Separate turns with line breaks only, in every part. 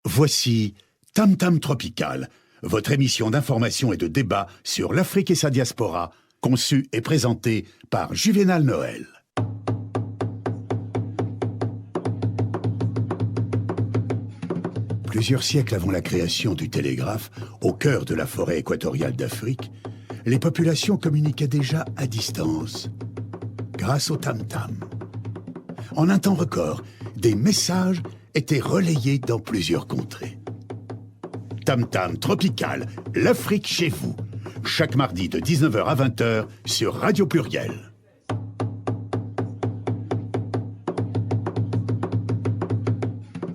Voici Tam Tam Tropical, votre émission d'information et de débat sur l'Afrique et sa diaspora, conçue et présentée par Juvénal Noël. Plusieurs siècles avant la création du télégraphe, au cœur de la forêt équatoriale d'Afrique, les populations communiquaient déjà à distance, grâce au tam-tam. En un temps record, des messages étaient relayés dans plusieurs contrées. Tam-tam Tropical, l'Afrique chez vous, chaque mardi de 19h à 20h sur Radio Pluriel.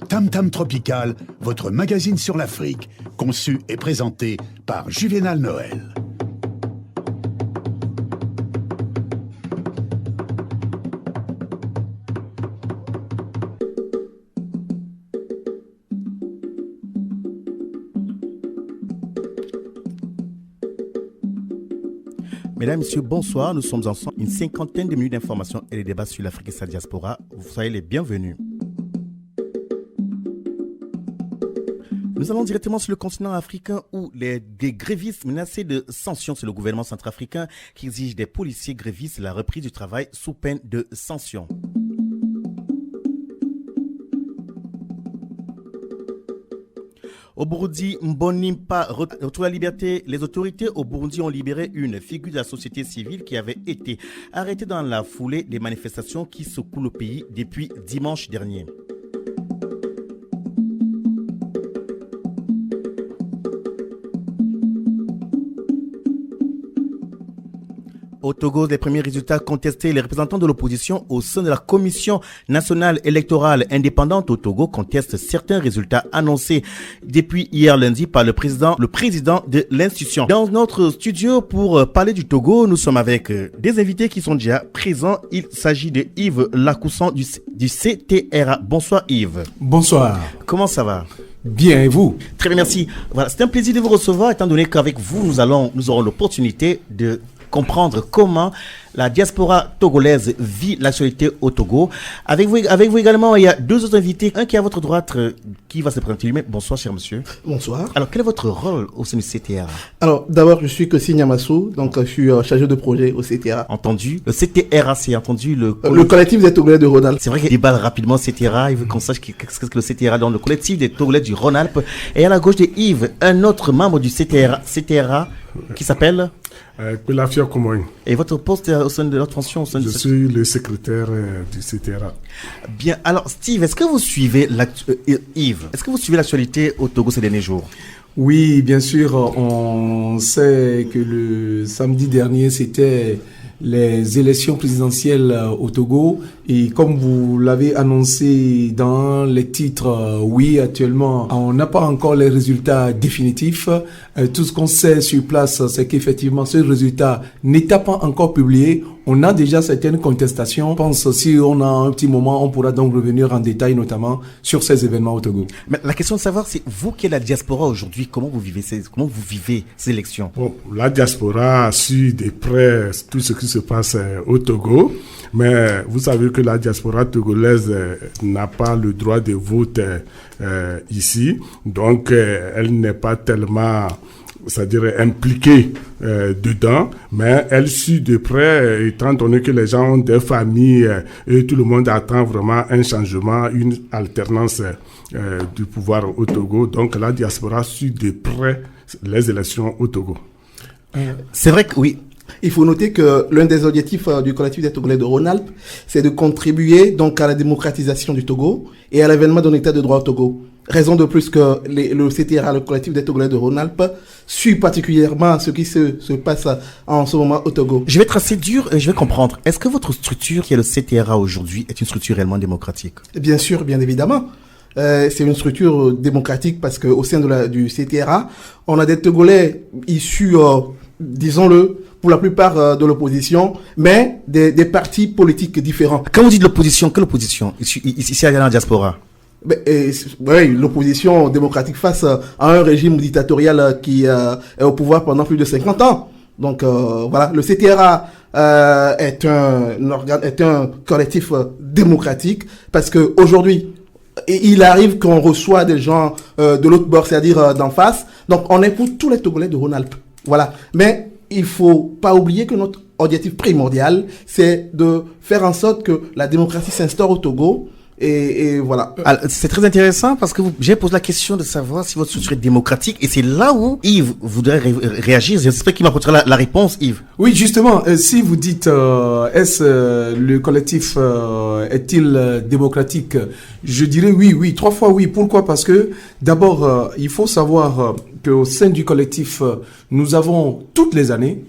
Tam Tam Tropical, votre magazine sur l'Afrique, conçu et présenté par Juvénal Noël.
Mesdames, Messieurs, bonsoir. Nous sommes ensemble. Une cinquantaine de minutes d'informations et de débats sur l'Afrique et sa diaspora. Vous soyez les bienvenus. Nous allons directement sur le continent africain où des grévistes menacés de sanctions sur le gouvernement centrafricain qui exige des policiers grévistes la reprise du travail sous peine de sanctions. Au Burundi, Mbonimpa retrouve la liberté. Les autorités au Burundi ont libéré une figure de la société civile qui avait été arrêtée dans la foulée des manifestations qui secouent le pays depuis dimanche dernier. Au Togo, les premiers résultats contestés, les représentants de l'opposition au sein de la Commission nationale électorale indépendante au Togo contestent certains résultats annoncés depuis hier lundi par le président de l'institution. Dans notre studio pour parler du Togo, nous sommes avec des invités qui sont déjà présents. Il s'agit de Yves Lacoussan du CTRA. Bonsoir Yves.
Bonsoir.
Comment ça va?
Bien, et vous?
Très bien, merci. Voilà, c'est un plaisir de vous recevoir étant donné qu'avec vous, nous aurons l'opportunité de comprendre comment la diaspora togolaise vit l'actualité au Togo. Avec vous également, il y a deux autres invités. Un qui est à votre droite, qui va se présenter lui-même. Bonsoir, cher monsieur.
Bonsoir.
Alors, quel est votre rôle au sein du CTRA?
Alors, d'abord, je suis Kossi Nyamassou, donc je suis chargé de projet au CTRA.
Entendu. Le CTRA, c'est entendu
le collectif des Togolais de Rhône-Alpes.
C'est vrai qu'il déballe rapidement CTRA. Il veut qu'on sache qu'est-ce que le CTRA dans le collectif des Togolais du Rhône-Alpes. Et à la gauche de Yves, un autre membre du CTRA qui s'appelle
Pelafia Komoy.
Et votre poste au sein de votre fonction
Je suis le secrétaire du CTRA.
Bien, alors Steve, est-ce que vous suivez Yves, est-ce que vous suivez l'actualité au Togo ces derniers jours?
Oui, bien sûr, on sait que le samedi dernier, c'était les élections présidentielles au Togo. Et comme vous l'avez annoncé dans les titres, oui, actuellement, on n'a pas encore les résultats définitifs. Tout ce qu'on sait sur place, c'est qu'effectivement, ce résultat n'étant pas encore publié, on a déjà certaines contestations. Je pense que si on a un petit moment, on pourra donc revenir en détail, notamment sur ces événements au Togo.
Mais la question de savoir, c'est vous qui êtes la diaspora aujourd'hui, comment vous vivez ces élections?
Bon, la diaspora suit de près tout ce qui se passe au Togo. Mais vous savez que la diaspora togolaise n'a pas le droit de vote ici. Donc, elle n'est pas tellement, c'est-à-dire impliquée dedans. Mais elle suit de près, étant donné que les gens ont des familles et tout le monde attend vraiment un changement, une alternance du pouvoir au Togo. Donc, la diaspora suit de près les élections au Togo.
C'est vrai que oui.
Il faut noter que l'un des objectifs du collectif des Togolais de Rhône-Alpes, c'est de contribuer donc à la démocratisation du Togo et à l'avènement d'un état de droit au Togo. Raison de plus que le CTRA, le collectif des Togolais de Rhône-Alpes, suit particulièrement ce qui se passe en ce moment au Togo.
Je vais être assez dur et je vais comprendre. Est-ce que votre structure, qui est le CTRA aujourd'hui, est une structure réellement démocratique?
Bien sûr, bien évidemment. C'est une structure démocratique parce qu'au sein du CTRA, on a des Togolais issus, disons-le, pour la plupart de l'opposition, mais des partis politiques différents.
Quand vous dites l'opposition, quelle opposition ici à la diaspora?
Oui, l'opposition démocratique face à un régime dictatorial qui est au pouvoir pendant plus de 50 ans. Donc voilà, le CTRA est un collectif démocratique parce que aujourd'hui et il arrive qu'on reçoit des gens de l'autre bord, c'est-à-dire d'en face. Donc, on est pour tous les Togolais de Rhône-Alpes. Voilà. Mais il faut pas oublier que notre objectif primordial, c'est de faire en sorte que la démocratie s'instaure au Togo. Et voilà.
C'est très intéressant parce que j'ai posé la question de savoir si votre structure est démocratique et c'est là où Yves voudrait réagir. J'espère qu'il m'apportera la réponse, Yves.
Oui, justement, si vous dites est-ce le collectif est-il démocratique, je dirais oui, 3 fois oui. Pourquoi? Parce que d'abord, il faut savoir qu'au sein du collectif, nous avons toutes les années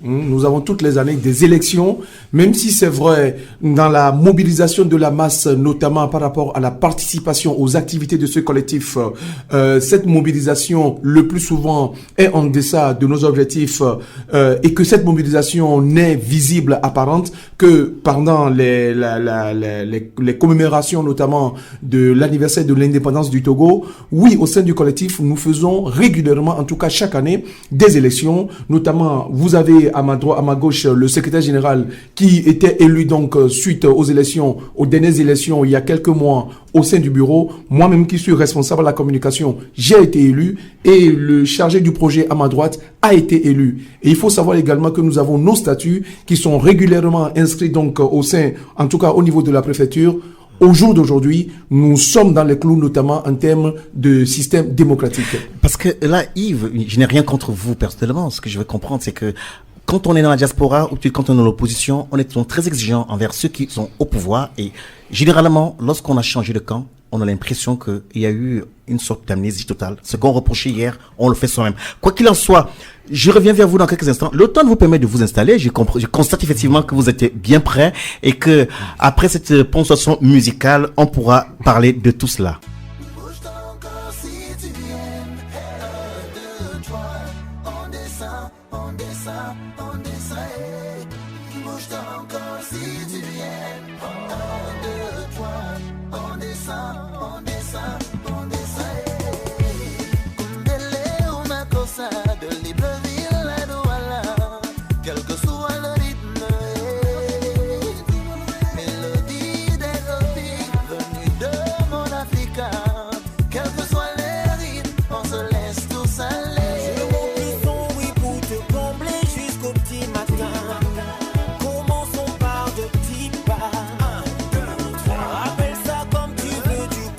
des élections, même si c'est vrai dans la mobilisation de la masse, notamment par rapport à la participation aux activités de ce collectif, cette mobilisation le plus souvent est en deçà de nos objectifs et que cette mobilisation n'est visible, apparente que pendant les commémorations, notamment de l'anniversaire de l'indépendance du Togo. Oui, au sein du collectif, nous faisons régulièrement, en tout cas chaque année, des élections. Notamment, vous avez à ma gauche le secrétaire général qui était élu donc suite aux dernières élections il y a quelques mois au sein du bureau. Moi-même qui suis responsable de la communication, j'ai été élu et le chargé du projet à ma droite a été élu. Et il faut savoir également que nous avons nos statuts qui sont régulièrement inscrits donc au sein, en tout cas au niveau de la préfecture. Au jour d'aujourd'hui, nous sommes dans les clous, notamment en termes de système démocratique.
Parce que là, Yves, je n'ai rien contre vous personnellement. Ce que je veux comprendre, c'est que quand on est dans la diaspora ou quand on est dans l'opposition, on est très exigeant envers ceux qui sont au pouvoir. Et généralement, lorsqu'on a changé de camp, on a l'impression qu'il y a eu une sorte d'amnésie totale. Ce qu'on reprochait hier, on le fait soi-même. Quoi qu'il en soit, je reviens vers vous dans quelques instants. Le temps de vous permettre de vous installer. Je constate effectivement que vous êtes bien prêts et que après cette ponctuation musicale, on pourra parler de tout cela.
Rappelle ça comme tu veux, tu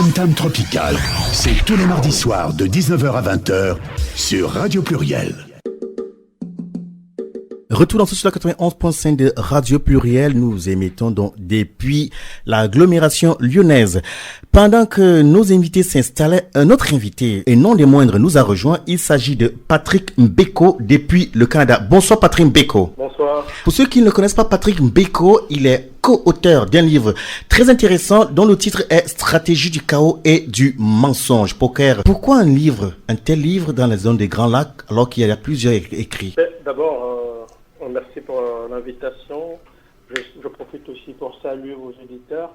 Tam Tam Tropical, c'est tous les mardis soirs de 19h à 20h sur Radio Pluriel.
Retour dans ce sur la 91.5 de Radio Pluriel, nous émettons donc depuis l'agglomération lyonnaise. Pendant que nos invités s'installaient, un autre invité, et non des moindres, nous a rejoint. Il s'agit de Patrick Mbeko depuis le Canada. Bonsoir Patrick Mbeko.
Bonsoir.
Pour ceux qui ne connaissent pas Patrick Mbeko, il est co-auteur d'un livre très intéressant dont le titre est Stratégie du chaos et du mensonge. Poker. Pourquoi un tel livre dans la zone des Grands Lacs alors qu'il y a plusieurs écrits?
D'abord, merci pour l'invitation. Je profite aussi pour saluer vos éditeurs.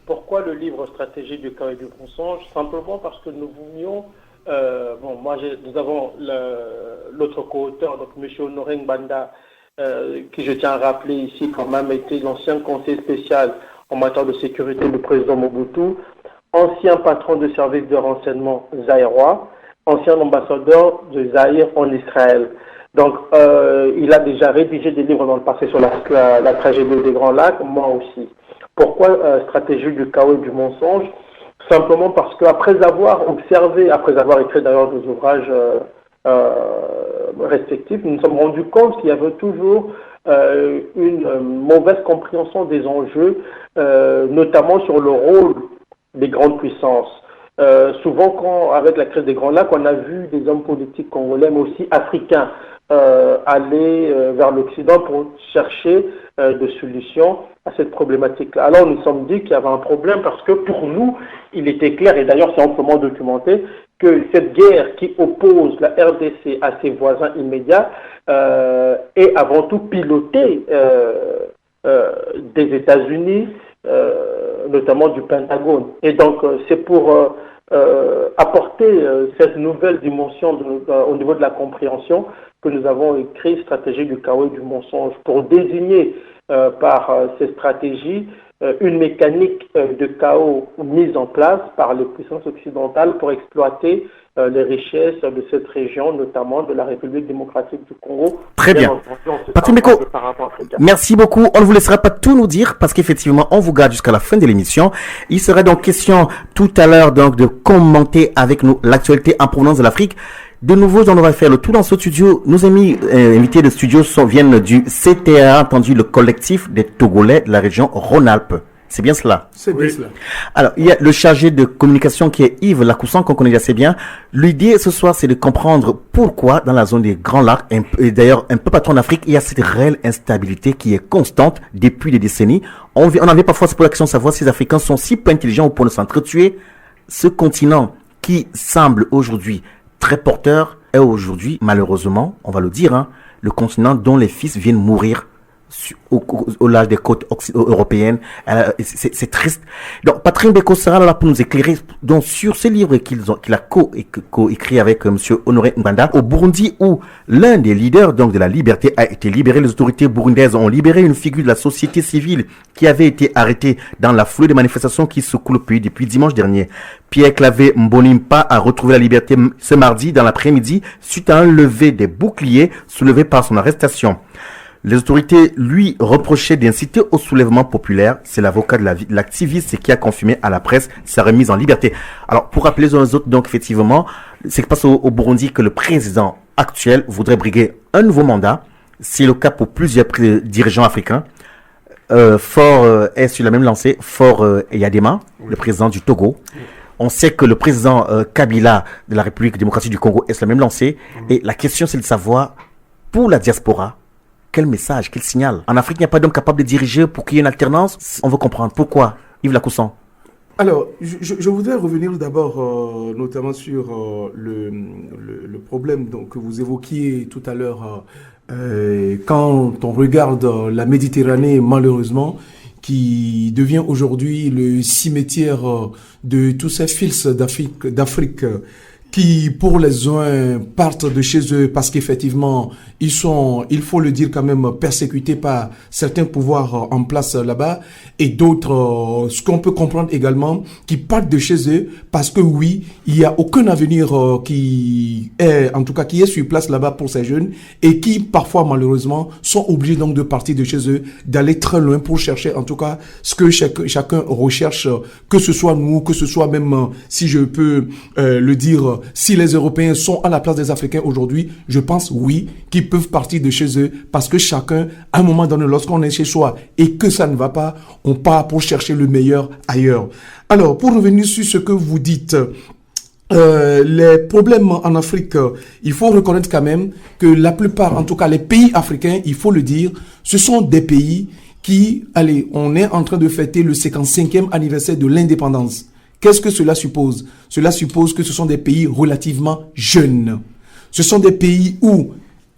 Pourquoi le livre Stratégie du chaos et du mensonge? Simplement parce que nous voulions... nous avons l'autre co-auteur, donc M. Honoré Ngbanda, qui je tiens à rappeler ici quand même était l'ancien conseiller spécial en matière de sécurité du président Mobutu, ancien patron de service de renseignement zaïrois, ancien ambassadeur de Zaïre en Israël. Donc, il a déjà rédigé des livres dans le passé sur la tragédie des Grands Lacs, moi aussi. Pourquoi Stratégie du chaos et du mensonge? Simplement parce qu'après avoir observé, après avoir écrit d'ailleurs des ouvrages respectifs, nous nous sommes rendus compte qu'il y avait toujours une mauvaise compréhension des enjeux, notamment sur le rôle des grandes puissances. Souvent, avec la crise des Grands Lacs, on a vu des hommes politiques congolais, mais aussi africains, aller vers l'Occident pour chercher des solutions à cette problématique-là. Alors, nous nous sommes dit qu'il y avait un problème parce que pour nous, il était clair, et d'ailleurs c'est amplement documenté, que cette guerre qui oppose la RDC à ses voisins immédiats est avant tout pilotée des États-Unis, notamment du Pentagone. Et donc, c'est pour apporter cette nouvelle dimension au niveau de la compréhension que nous avons écrit Stratégie du chaos et du mensonge pour désigner par ces stratégies une mécanique de chaos mise en place par les puissances occidentales pour exploiter les richesses de cette région, notamment de la République démocratique du Congo.
Très bien. Patrick Mbeko, merci beaucoup. On ne vous laissera pas tout nous dire parce qu'effectivement, on vous garde jusqu'à la fin de l'émission. Il sera donc question tout à l'heure donc de commenter avec nous l'actualité en provenance de l'Afrique. De nouveau, on va faire le tour dans ce studio. Nos amis invités de studio viennent du CTA, entendu le collectif des Togolais de la région Rhône-Alpes. C'est bien cela?
C'est bien cela.
Alors, il y a le chargé de communication qui est Yves Lacoussan, qu'on connaît assez bien. L'idée ce soir, c'est de comprendre pourquoi dans la zone des Grands Lacs, et d'ailleurs un peu partout en Afrique, il y a cette réelle instabilité qui est constante depuis des décennies. On en vient parfois pour la question de savoir si les Africains sont si peu intelligents au point de s'entretuer. Ce continent qui semble aujourd'hui très porteur est aujourd'hui, malheureusement, on va le dire, le continent dont les fils viennent mourir au large des côtes européennes. C'est triste. Donc, Patrick Mbeko sera là pour nous éclairer donc, sur ces livres qu'il a co-écrit avec monsieur Honoré Ngbanda. Au Burundi, où l'un des leaders donc, de la liberté a été libéré, les autorités burundaises ont libéré une figure de la société civile qui avait été arrêtée dans la foulée des manifestations qui secouent le pays depuis dimanche dernier. Pierre Clavé Mbonimpa a retrouvé la liberté ce mardi dans l'après-midi suite à un lever des boucliers soulevé par son arrestation. Les autorités lui reprochaient d'inciter au soulèvement populaire. C'est l'avocat de l'activiste qui a confirmé à la presse sa remise en liberté. Alors, pour rappeler aux autres, donc, effectivement, c'est que passe au Burundi que le président actuel voudrait briguer un nouveau mandat. C'est le cas pour plusieurs dirigeants africains. Faure est sur la même lancée. Faure Yadema, le président du Togo. On sait que le président Kabila de la République démocratique du Congo est sur la même lancée. Et la question, c'est de savoir, pour la diaspora, quel message, quel signal? En Afrique, il n'y a pas d'homme capable de diriger pour qu'il y ait une alternance. On veut comprendre. Pourquoi? Yves Lacoussan.
Alors, je voudrais revenir d'abord notamment sur le problème donc, que vous évoquiez tout à l'heure. Quand on regarde la Méditerranée, malheureusement, qui devient aujourd'hui le cimetière de tous ces fils d'Afrique qui, pour les uns, partent de chez eux parce qu'effectivement, ils sont, il faut le dire quand même, persécutés par certains pouvoirs en place là-bas, et d'autres, ce qu'on peut comprendre également, qui partent de chez eux parce que oui, il n'y a aucun avenir qui est, en tout cas, qui est sur place là-bas pour ces jeunes, et qui, parfois, malheureusement, sont obligés donc de partir de chez eux, d'aller très loin pour chercher, en tout cas, ce que chacun recherche, que ce soit nous, que ce soit même, si je peux le dire, si les Européens sont à la place des Africains aujourd'hui, je pense oui, qu'ils peuvent partir de chez eux parce que chacun, à un moment donné, lorsqu'on est chez soi et que ça ne va pas, on part pour chercher le meilleur ailleurs. Alors, pour revenir sur ce que vous dites, les problèmes en Afrique, il faut reconnaître quand même que la plupart, en tout cas les pays africains, il faut le dire, ce sont des pays qui, allez, on est en train de fêter le 55e anniversaire de l'indépendance. Qu'est-ce que cela suppose? Cela suppose que ce sont des pays relativement jeunes. Ce sont des pays où,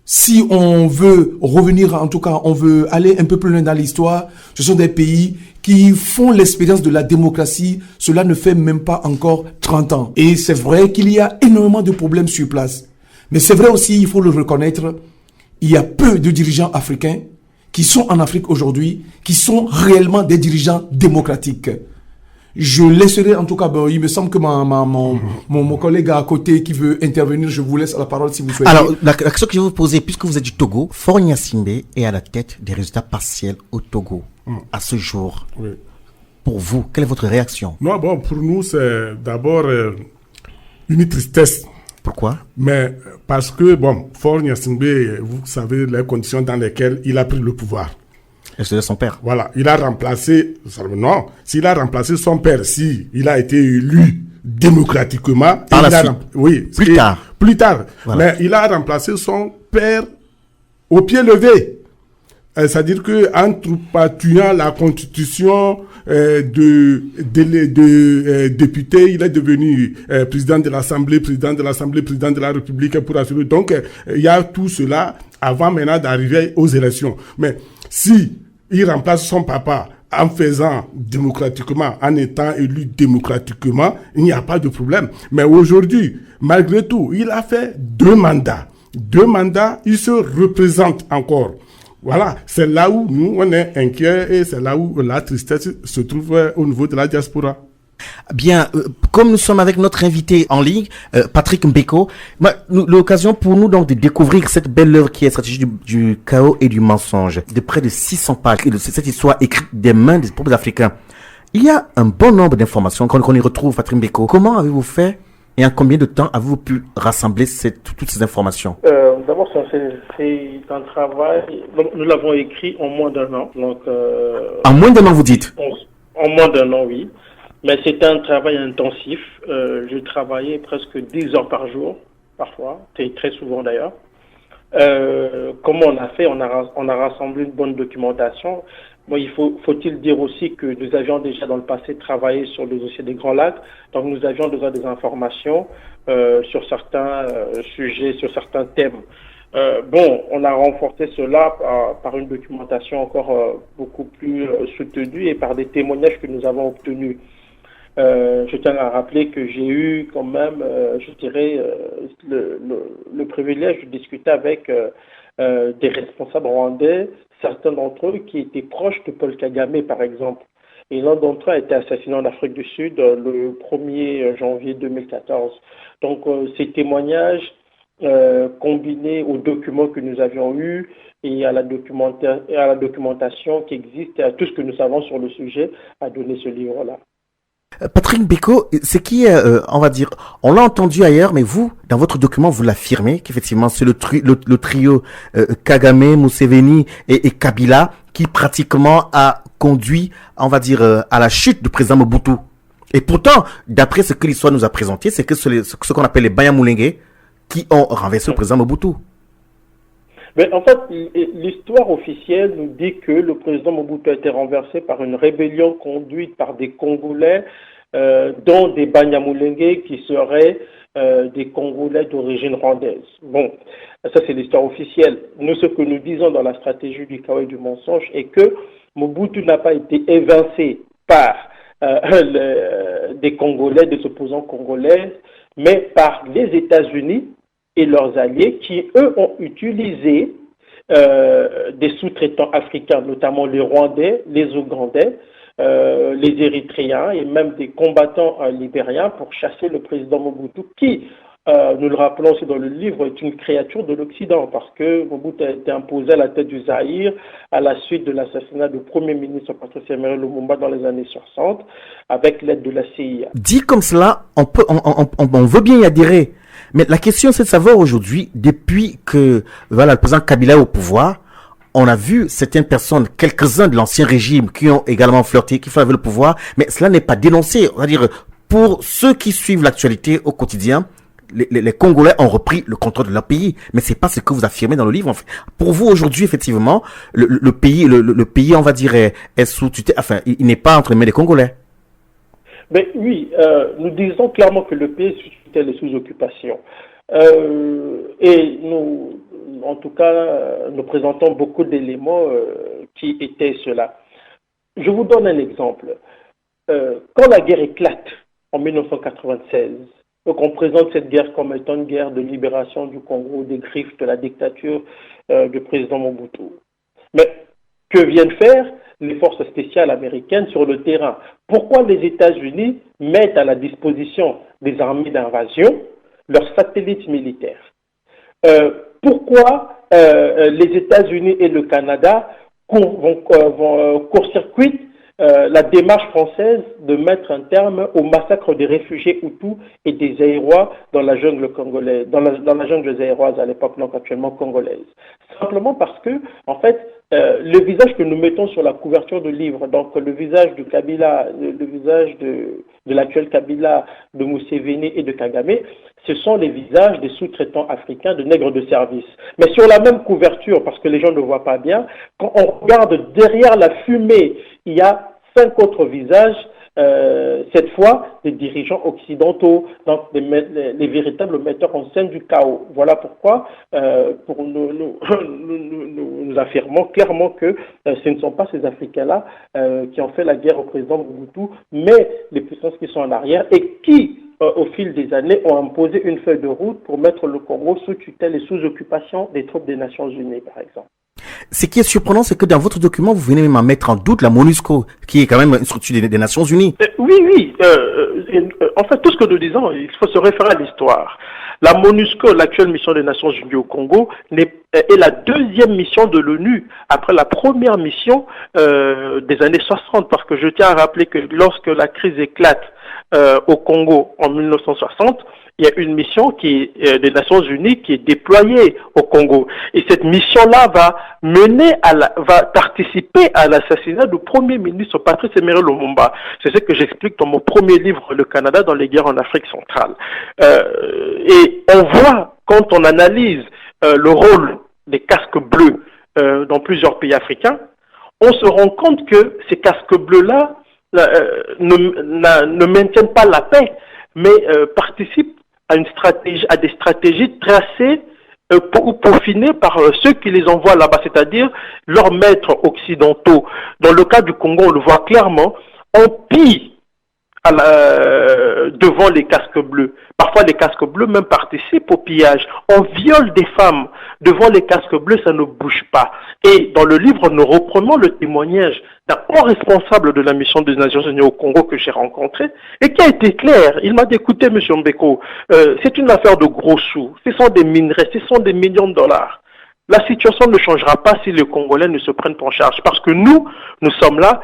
si on veut revenir, en tout cas, on veut aller un peu plus loin dans l'histoire, ce sont des pays qui font l'expérience de la démocratie. Cela ne fait même pas encore 30 ans. Et c'est vrai qu'il y a énormément de problèmes sur place. Mais c'est vrai aussi, il faut le reconnaître, il y a peu de dirigeants africains qui sont en Afrique aujourd'hui, qui sont réellement des dirigeants démocratiques. Je laisserai, en tout cas, il me semble que mon collègue à côté qui veut intervenir, je vous laisse la parole si vous souhaitez.
Alors, la question que je vais vous poser, puisque vous êtes du Togo, Faure Gnassingbé est à la tête des résultats partiels au Togo, à ce jour.
Oui.
Pour vous, quelle est votre réaction?
Non, bon, pour nous, c'est d'abord une tristesse.
Pourquoi?
Mais parce que, bon, Faure Gnassingbé, vous savez les conditions dans lesquelles il a pris le pouvoir.
Et c'est de son père.
Voilà, il a remplacé, non, s'il a remplacé son père, si il a été élu démocratiquement.
Par la suite.
Oui.
Plus tard.
Plus tard.
Voilà.
Mais il a remplacé son père au pied levé. C'est-à-dire qu'en tripatouillant la constitution de député, il est devenu président de l'Assemblée, président de la République pour assurer. Donc, il y a tout cela avant maintenant d'arriver aux élections. Mais si il remplace son papa en faisant démocratiquement, en étant élu démocratiquement, il n'y a pas de problème. Mais aujourd'hui, malgré tout, il a fait 2 mandats. 2 mandats, il se représente encore. Voilà, c'est là où nous, on est inquiets et c'est là où la tristesse se trouve au niveau de la diaspora.
Bien, comme nous sommes avec notre invité en ligne, Patrick Mbeko, l'occasion pour nous donc de découvrir cette belle œuvre qui est Stratégie du chaos et du mensonge, de près de 600 pages, et de cette histoire écrite des mains des peuples africains. Il y a un bon nombre d'informations qu'on y retrouve, Patrick Mbeko. Comment avez-vous fait et en combien de temps avez-vous pu rassembler toutes ces informations?
D'abord, c'est un travail, donc, nous l'avons écrit en moins d'1 an. Donc,
en moins d'1 an, vous dites?
En moins d'1 an, oui. Mais c'était un travail intensif. Je travaillais presque 10 heures par jour, parfois, très souvent d'ailleurs. Comment on a fait? On a rassemblé une bonne documentation. Bon, faut-il dire aussi que nous avions déjà dans le passé travaillé sur le dossier des Grands Lacs, donc nous avions déjà des informations sur certains sujets, sur certains thèmes. On a renforcé cela par une documentation encore beaucoup plus soutenue et par des témoignages que nous avons obtenus. Je tiens à rappeler que j'ai eu quand même, le privilège de discuter avec des responsables rwandais, certains d'entre eux qui étaient proches de Paul Kagame, par exemple. Et l'un d'entre eux a été assassiné en Afrique du Sud le 1er janvier 2014. Donc, ces témoignages combinés aux documents que nous avions eus et à la documentation qui existe et à tout ce que nous savons sur le sujet, a donné ce livre-là.
Patrick Mbeko, c'est qui est, on va dire, on l'a entendu ailleurs, mais vous, dans votre document, vous l'affirmez qu'effectivement, c'est le trio Kagame, Museveni et Kabila qui pratiquement a conduit, on va dire, à la chute du président Mobutu. Et pourtant, d'après ce que l'histoire nous a présenté, c'est que ce qu'on appelle les Banyamulenge qui ont renversé le président Mobutu.
Mais en fait, l'histoire officielle nous dit que le président Mobutu a été renversé par une rébellion conduite par des Congolais, dont des Banyamulenge qui seraient des Congolais d'origine rwandaise. Bon, ça c'est l'histoire officielle. Nous, ce que nous disons dans la stratégie du chaos et du mensonge est que Mobutu n'a pas été évincé par des Congolais, des opposants congolais, mais par les États-Unis et leurs alliés qui, eux, ont utilisé des sous-traitants africains, notamment les Rwandais, les Ougandais, les Érythréens et même des combattants libériens pour chasser le président Mobutu qui, nous le rappelons aussi dans le livre, est une créature de l'Occident parce que Mobutu a été imposé à la tête du Zaïre à la suite de l'assassinat du Premier ministre Patrice Emery Lumumba dans les années 60 avec l'aide de la CIA.
Dit comme cela, on veut bien y adhérer. Mais la question, c'est de savoir aujourd'hui, depuis que le président Kabila est au pouvoir, on a vu certaines personnes, quelques-uns de l'ancien régime qui ont également flirté, qui flirtent avec le pouvoir, mais cela n'est pas dénoncé. On va dire, pour ceux qui suivent l'actualité au quotidien, les Congolais ont repris le contrôle de leur pays, mais c'est pas ce que vous affirmez dans le livre. En fait. Pour vous aujourd'hui, effectivement, le pays, on va dire, est sous tutelle. Enfin, il n'est pas entre les mains des Congolais.
Mais oui, nous disons clairement que le pays est sous tutelle et sous occupation. Et nous, en tout cas, nous présentons beaucoup d'éléments qui étaient cela. Je vous donne un exemple. Quand la guerre éclate en 1996, donc on présente cette guerre comme étant une guerre de libération du Congo des griffes de la dictature du président Mobutu. Mais que viennent faire les forces spéciales américaines sur le terrain? Pourquoi les États-Unis mettent à la disposition des armées d'invasion leurs satellites militaires? Pourquoi les États-Unis et le Canada vont court-circuiter la démarche française de mettre un terme au massacre des réfugiés Hutus et des Zaïrois dans la jungle congolaise, dans la jungle zaïroise à l'époque, donc actuellement congolaise? Simplement parce que, en fait, le visage que nous mettons sur la couverture du livre, donc le visage de Kabila, le visage de l'actuel Kabila, de Museveni et de Kagame, ce sont les visages des sous-traitants africains, de nègres de service. Mais sur la même couverture, parce que les gens ne voient pas bien, quand on regarde derrière la fumée, il y a 5 autres visages, cette fois des dirigeants occidentaux, donc les véritables metteurs en scène du chaos. Voilà pourquoi nous affirmons clairement que ce ne sont pas ces Africains-là qui ont fait la guerre au président Mobutu, mais les puissances qui sont en arrière et qui, au fil des années, ont imposé une feuille de route pour mettre le Congo sous tutelle et sous occupation des troupes des Nations Unies, par exemple.
Ce qui est surprenant, c'est que dans votre document, vous venez même à mettre en doute la MONUSCO, qui est quand même une structure des Nations Unies.
Oui. En fait, tout ce que nous disons, il faut se référer à l'histoire. La MONUSCO, l'actuelle mission des Nations Unies au Congo, est la deuxième mission de l'ONU, après la première mission des années 60, parce que je tiens à rappeler que lorsque la crise éclate au Congo en 1960, il y a une mission des Nations Unies qui est déployée au Congo. Et cette mission-là va participer à l'assassinat du Premier ministre Patrice Emery Lumumba. C'est ce que j'explique dans mon premier livre, Le Canada dans les guerres en Afrique centrale. Et on voit, quand on analyse le rôle des casques bleus dans plusieurs pays africains, on se rend compte que ces casques bleus-là ne maintiennent pas la paix, mais participent à des stratégies tracées ou peaufinées par ceux qui les envoient là-bas, c'est-à-dire leurs maîtres occidentaux. Dans le cas du Congo, on le voit clairement, on pille devant les casques bleus. Parfois, les casques bleus même participent au pillage. On viole des femmes. Devant les casques bleus, ça ne bouge pas. Et dans le livre, nous reprenons le témoignage d'un haut responsable de la mission des Nations Unies au Congo que j'ai rencontré et qui a été clair. Il m'a dit, écoutez, M. Mbeko, c'est une affaire de gros sous. Ce sont des minerais, ce sont des millions de dollars. La situation ne changera pas si les Congolais ne se prennent pas en charge. Parce que nous sommes là.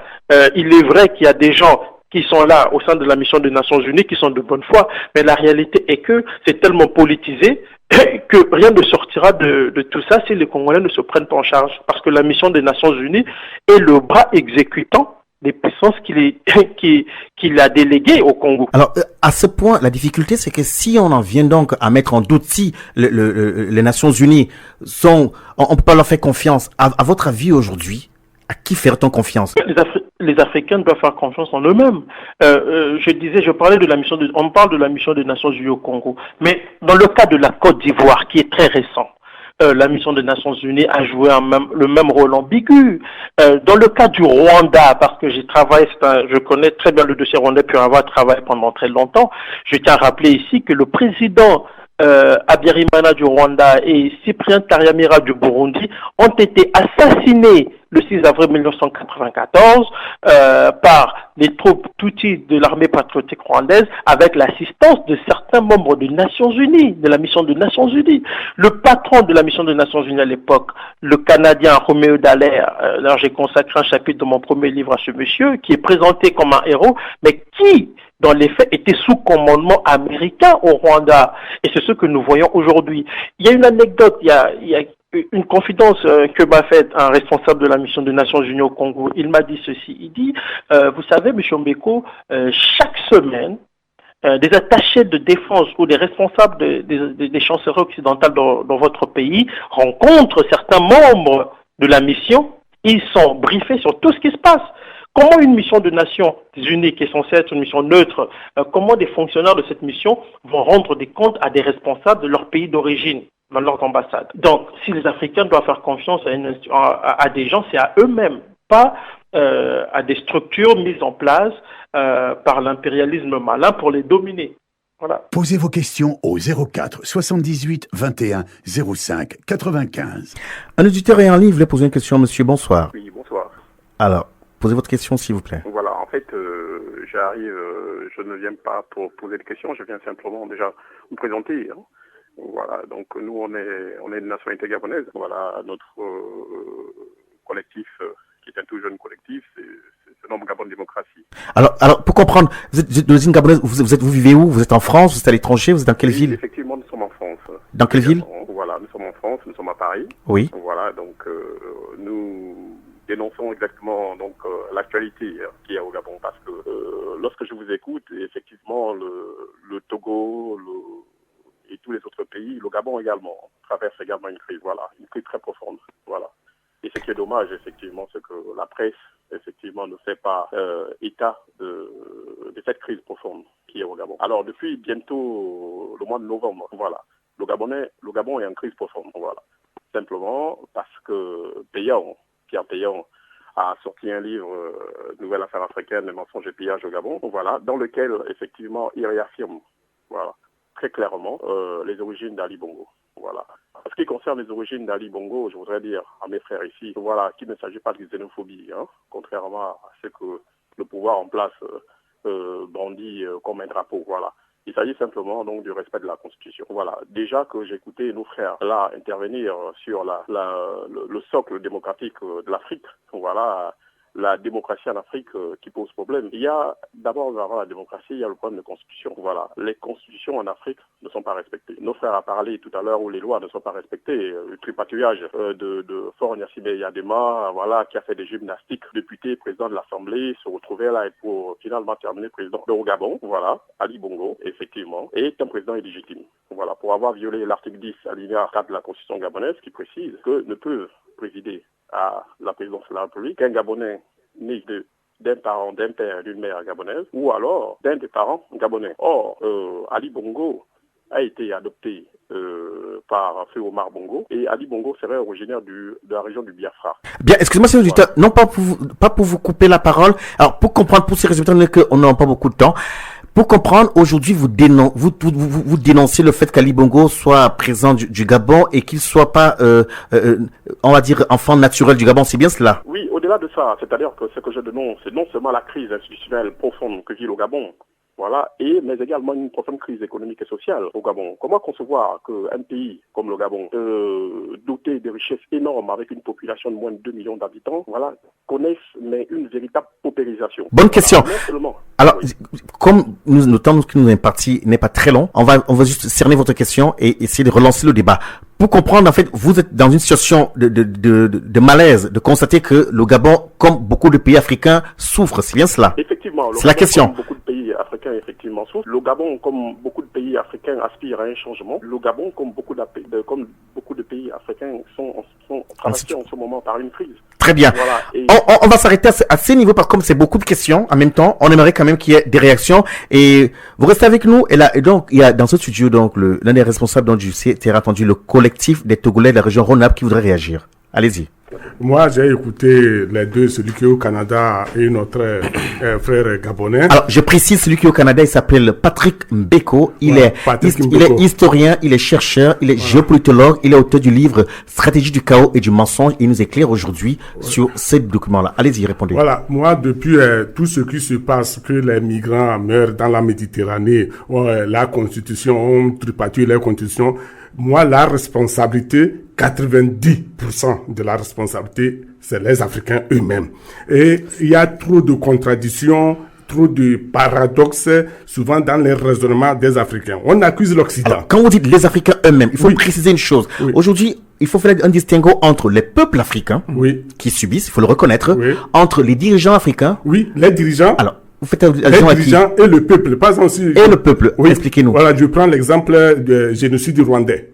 Il est vrai qu'il y a des gens qui sont là au sein de la mission des Nations Unies, qui sont de bonne foi, mais la réalité est que c'est tellement politisé que rien ne sortira de tout ça si les Congolais ne se prennent pas en charge. Parce que la mission des Nations Unies est le bras exécutant des puissances qu'il a déléguées au Congo.
Alors, à ce point, la difficulté, c'est que si on en vient donc à mettre en doute si les Nations Unies on peut pas leur faire confiance, à votre avis aujourd'hui, à qui ferait-on confiance?
Les Africains doivent faire confiance en eux-mêmes. On parle de la mission des Nations Unies au Congo. Mais dans le cas de la Côte d'Ivoire, qui est très récent, la mission des Nations Unies a joué le même rôle ambigu. Dans le cas du Rwanda, parce que j'ai travaillé, je connais très bien le dossier rwandais pour avoir travaillé pendant très longtemps, je tiens à rappeler ici que le président Habyarimana du Rwanda et Cyprien Taryamira du Burundi ont été assassinés le 6 avril 1994 par les troupes Tutsi de l'armée patriotique rwandaise avec l'assistance de certains membres des Nations Unies, de la mission des Nations Unies. Le patron de la mission des Nations Unies à l'époque, le Canadien Roméo Dallaire, alors j'ai consacré un chapitre de mon premier livre à ce monsieur, qui est présenté comme un héros, mais qui dans les faits, était sous commandement américain au Rwanda. Et c'est ce que nous voyons aujourd'hui. Il y a une anecdote, il y a une confidence que m'a faite un responsable de la mission des Nations Unies au Congo. Il m'a dit ceci, il dit, vous savez, M. Mbeko, chaque semaine, des attachés de défense ou des responsables des chancelleries occidentales dans votre pays rencontrent certains membres de la mission, ils sont briefés sur tout ce qui se passe. Comment une mission de Nations Unies, qui est censée être une mission neutre, comment des fonctionnaires de cette mission vont rendre des comptes à des responsables de leur pays d'origine, dans leurs ambassades. Donc, si les Africains doivent faire confiance à des gens, c'est à eux-mêmes, pas à des structures mises en place par l'impérialisme malin pour les dominer. Voilà.
Posez vos questions au 04 78 21 05 95.
Un auditeur est en ligne, voulait poser une question, monsieur. Bonsoir.
Oui, bonsoir.
Alors, posez votre question, s'il vous plaît.
Voilà, en fait, j'arrive, je ne viens pas pour poser des questions, je viens simplement déjà vous présenter. Hein. Voilà, donc nous, on est de nationalité gabonaise. Voilà, notre collectif, qui est un tout jeune collectif, c'est le nom Gabon Démocratie.
Alors, pour comprendre, vous êtes d'origine gabonaise, vous vivez où? Vous êtes en France? Vous êtes à l'étranger? Vous êtes dans quelle ville?
Effectivement, nous sommes en France.
Dans quelle ville?
Voilà, nous sommes en France, nous sommes à Paris.
Oui.
Voilà, donc nous dénonçons exactement donc l'actualité qu'il y a au Gabon, parce que lorsque je vous écoute, effectivement, le Togo, et tous les autres pays, le Gabon également, traverse également une crise très profonde, voilà. Et ce qui est dommage, effectivement, c'est que la presse, effectivement, ne fait pas état de cette crise profonde qui est au Gabon. Alors, depuis bientôt le mois de novembre, voilà, le Gabon est en crise profonde, voilà. Simplement parce que Pierre Péan a sorti un livre, Nouvelle affaire africaine, les mensonges et pillages au Gabon, voilà, dans lequel, effectivement, il réaffirme, voilà, très clairement, les origines d'Ali Bongo, voilà. En ce qui concerne les origines d'Ali Bongo, je voudrais dire à mes frères ici, voilà, qu'il ne s'agit pas de xénophobie, hein, contrairement à ce que le pouvoir en place brandit comme un drapeau, voilà. Il s'agit simplement donc du respect de la Constitution. Voilà. Déjà que j'écoutais nos frères là intervenir sur le socle démocratique de l'Afrique, voilà, la démocratie en Afrique qui pose problème. Il y a d'abord avant la démocratie, il y a le problème de constitution. Voilà, les constitutions en Afrique ne sont pas respectées. Nos frères a parlé tout à l'heure où les lois ne sont pas respectées. Le tripatouillage de Faure Gnassingbé Yadema, voilà, qui a fait des gymnastiques, député, président de l'Assemblée, se retrouver là et pour finalement terminer président au Gabon. Voilà, Ali Bongo, effectivement, est un président illégitime. Voilà, pour avoir violé l'article 10 alinéa 4 de la Constitution gabonaise qui précise que ne peut présider à la présidence de la République qu'un Gabonais né d'un parent, d'un père et d'une mère gabonaise, ou alors d'un des parents gabonais. Or, Ali Bongo a été adopté par Feu Omar Bongo, et Ali Bongo serait originaire de la région du Biafra.
Bien, excusez-moi, c'est auditeur, non pas pour vous couper la parole. Alors, pour comprendre, pour ces résultats, on n'a pas beaucoup de temps. Pour comprendre, aujourd'hui, vous dénoncez le fait qu'Ali Bongo soit présent du Gabon et qu'il soit pas, on va dire, enfant naturel du Gabon. C'est bien cela?
Oui, au-delà de ça, c'est-à-dire que ce que je dénonce, c'est non seulement la crise institutionnelle profonde que vit le Gabon, voilà, mais également une profonde crise économique et sociale au Gabon. Comment concevoir qu'un pays comme le Gabon, doté de richesses énormes avec une population de moins de 2 millions d'habitants, voilà, connaisse mais une véritable paupérisation?
Bonne question. Alors,
oui.
Comme le temps qui nous est imparti n'est pas très long, on va juste cerner votre question et essayer de relancer le débat. Pour comprendre, en fait, vous êtes dans une situation de malaise, de constater que le Gabon, comme beaucoup de pays africains, souffre. C'est bien cela?
Effectivement.
C'est la question.
Comme beaucoup de pays africains, effectivement, souffrent. Le Gabon, comme beaucoup de pays africains, aspire à un changement. Le Gabon, comme beaucoup de pays africains, sont traversés en ce moment par une crise.
Très bien.
Voilà. Et
On va s'arrêter à ces niveaux parce que comme c'est beaucoup de questions en même temps, on aimerait quand même qu'il y ait des réactions et vous restez avec nous. Et donc, il y a dans ce studio donc l'un des responsables donc, du CTR attendu, le collectif des Togolais de la région Rhône-Alpes qui voudrait réagir. Allez-y.
Moi, j'ai écouté les deux, celui qui est au Canada et notre frère gabonais.
Alors, je précise, celui qui est au Canada, il s'appelle Patrick Mbeko. Il est historien, il est chercheur, il est géopolitologue, il est auteur du livre Stratégie du chaos et du mensonge. Il nous éclaire aujourd'hui sur ces documents-là. Allez-y, répondez.
Voilà, moi, depuis tout ce qui se passe, que les migrants meurent dans la Méditerranée, la Constitution, on tripatouille la Constitution, moi, la responsabilité, 90% de la responsabilité, c'est les Africains eux-mêmes. Et il y a trop de contradictions, trop de paradoxes, souvent dans les raisonnements des Africains. On accuse l'Occident.
Alors, quand vous dites les Africains eux-mêmes, il faut préciser une chose. Oui. Aujourd'hui, il faut faire un distinguo entre les peuples africains qui subissent, il faut le reconnaître, entre les dirigeants africains.
Oui, les dirigeants.
Alors, vous faites
les dirigeants et le peuple. Pas ensuite,
et le peuple. Expliquez-nous.
Voilà, je prends l'exemple du génocide rwandais.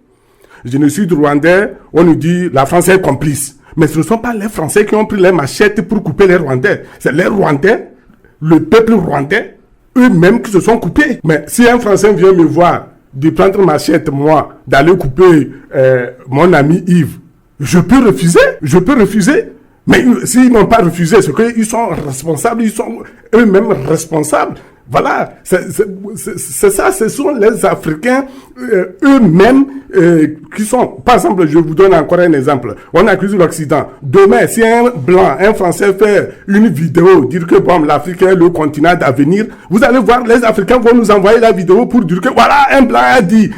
Génocide rwandais, on nous dit la France est complice. Mais ce ne sont pas les Français qui ont pris les machettes pour couper les Rwandais. C'est les Rwandais, le peuple rwandais, eux-mêmes qui se sont coupés. Mais si un Français vient me voir de prendre machette, moi, d'aller couper mon ami Yves, je peux refuser. Mais s'ils n'ont pas refusé, c'est qu'ils sont responsables, ils sont eux-mêmes responsables. Voilà, c'est ça, ce sont les Africains eux-mêmes qui sont... Par exemple, je vous donne encore un exemple. On accuse l'Occident. Demain, si un Blanc, un Français fait une vidéo, dire que bon, l'Afrique est le continent d'avenir, vous allez voir, les Africains vont nous envoyer la vidéo pour dire que voilà, un Blanc a dit.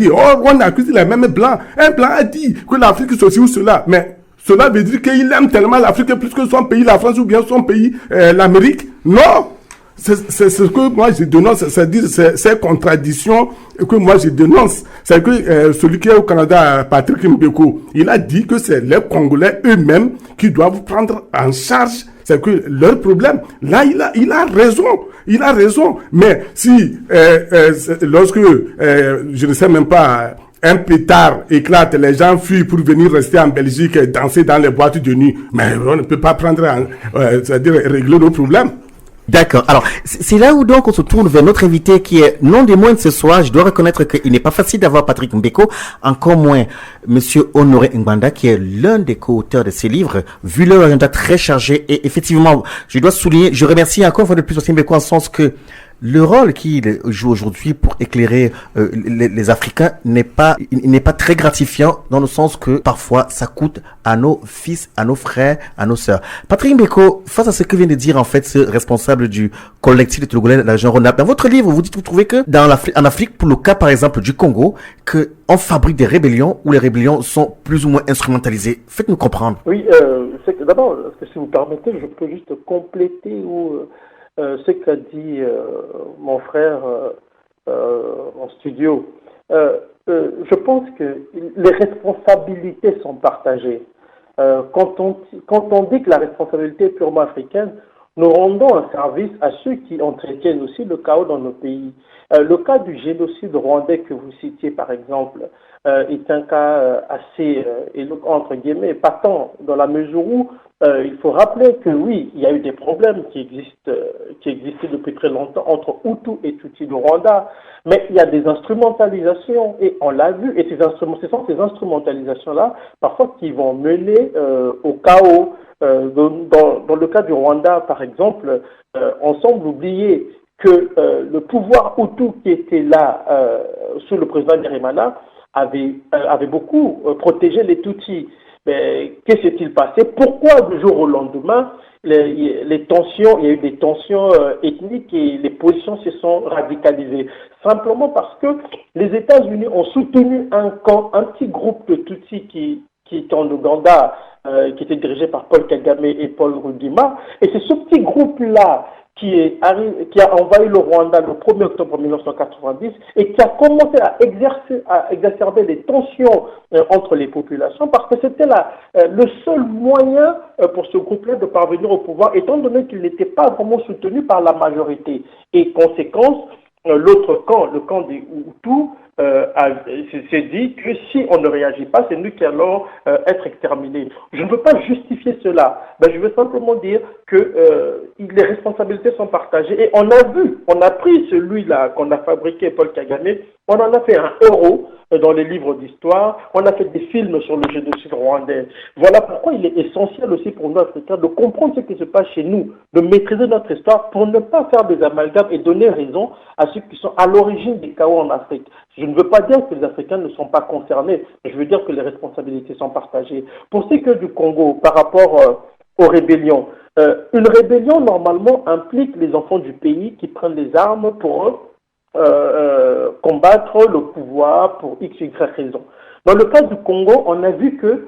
Oh, on accuse les mêmes Blancs. Un Blanc a dit que l'Afrique ceci ou cela. Mais cela veut dire qu'il aime tellement l'Afrique plus que son pays, la France, ou bien son pays, l'Amérique. Non! C'est ce que moi je dénonce, c'est-à-dire ces contradictions que moi je dénonce. C'est que celui qui est au Canada, Patrick Mbeko, il a dit que c'est les Congolais eux-mêmes qui doivent prendre en charge, c'est que leur problème. Là, il a raison. Mais si lorsque je ne sais même pas, un pétard éclate, les gens fuient pour venir rester en Belgique, danser dans les boîtes de nuit, mais on ne peut pas prendre, c'est-à-dire régler nos problèmes.
D'accord. Alors, c'est là où donc on se tourne vers notre invité qui est non des moindres ce soir. Je dois reconnaître qu'il n'est pas facile d'avoir Patrick Mbeko, encore moins Monsieur Honoré Ngbanda, qui est l'un des co-auteurs de ces livres, vu leur agenda très chargé. Et effectivement, je dois souligner, je remercie encore une fois de plus Patrick Mbeko en sens que le rôle qu'il joue aujourd'hui pour éclairer les Africains n'est pas très gratifiant dans le sens que parfois ça coûte à nos fils, à nos frères, à nos sœurs. Patrick Mbeko, face à ce que vient de dire en fait ce responsable du collectif de Togolais de la région Rhône-Alpes, dans votre livre, vous trouvez que en Afrique, pour le cas par exemple du Congo, que on fabrique des rébellions où les rébellions sont plus ou moins instrumentalisées. Faites-nous comprendre.
Oui, c'est que d'abord, si vous permettez, je peux juste compléter ce qu'a dit mon frère en studio. Je pense que les responsabilités sont partagées. Quand on dit que la responsabilité est purement africaine, nous rendons un service à ceux qui entretiennent aussi le chaos dans nos pays. Le cas du génocide rwandais que vous citiez, par exemple, est un cas assez, entre guillemets, épatant, dans la mesure où il faut rappeler que oui, il y a eu des problèmes qui existaient depuis très longtemps entre Hutu et Tutsi du Rwanda, mais il y a des instrumentalisations, et on l'a vu, et ce sont ces instrumentalisations-là, parfois, qui vont mener au chaos. Dans le cas du Rwanda, par exemple, on semble oublier que le pouvoir Hutu qui était là sous le président Nyarimana avait beaucoup protégé les Tutsis. Mais que s'est-il passé? Pourquoi du jour au lendemain, il y a eu des tensions ethniques et les positions se sont radicalisées? Simplement parce que les États-Unis ont soutenu un petit groupe de Tutsis qui était en Ouganda, qui était dirigé par Paul Kagame et Paul Rugima, et c'est ce petit groupe-là qui a envahi le Rwanda le 1er octobre 1990 et qui a commencé à exacerber les tensions entre les populations, parce que c'était le seul moyen pour ce groupe-là de parvenir au pouvoir, étant donné qu'il n'était pas vraiment soutenu par la majorité. Et conséquence, l'autre camp, le camp des Hutus, s'est dit que si on ne réagit pas, c'est nous qui allons être exterminés. Je ne veux pas justifier cela. Je veux simplement dire que les responsabilités sont partagées. Et on a pris celui-là qu'on a fabriqué, Paul Kagame, on en a fait un héros dans les livres d'histoire, on a fait des films sur le génocide rwandais. Voilà pourquoi il est essentiel aussi pour nous, Africains, de comprendre ce qui se passe chez nous, de maîtriser notre histoire pour ne pas faire des amalgames et donner raison à ceux qui sont à l'origine des chaos en Afrique. Je ne veux pas dire que les Africains ne sont pas concernés, mais je veux dire que les responsabilités sont partagées. Pour ce qui est du Congo, par rapport aux rébellions, une rébellion, normalement, implique les enfants du pays qui prennent les armes pour combattre le pouvoir pour X, Y raison. Dans le cas du Congo, on a vu que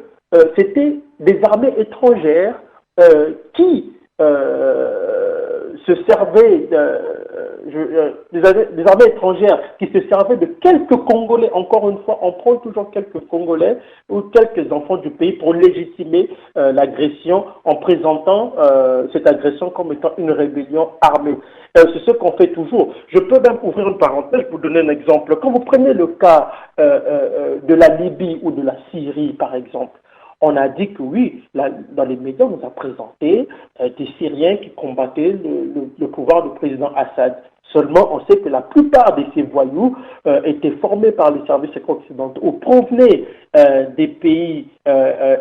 c'était des armées étrangères qui se servaient des armées étrangères qui se servaient de quelques Congolais. Encore une fois, on prend toujours quelques Congolais ou quelques enfants du pays pour légitimer l'agression en présentant cette agression comme étant une rébellion armée. C'est ce qu'on fait toujours. Je peux même ouvrir une parenthèse pour donner un exemple. Quand vous prenez le cas de la Libye ou de la Syrie, par exemple, on a dit que oui, dans les médias, on nous a présenté des Syriens qui combattaient le pouvoir du président Assad. Seulement, on sait que la plupart de ces voyous étaient formés par les services occidentaux ou provenaient des pays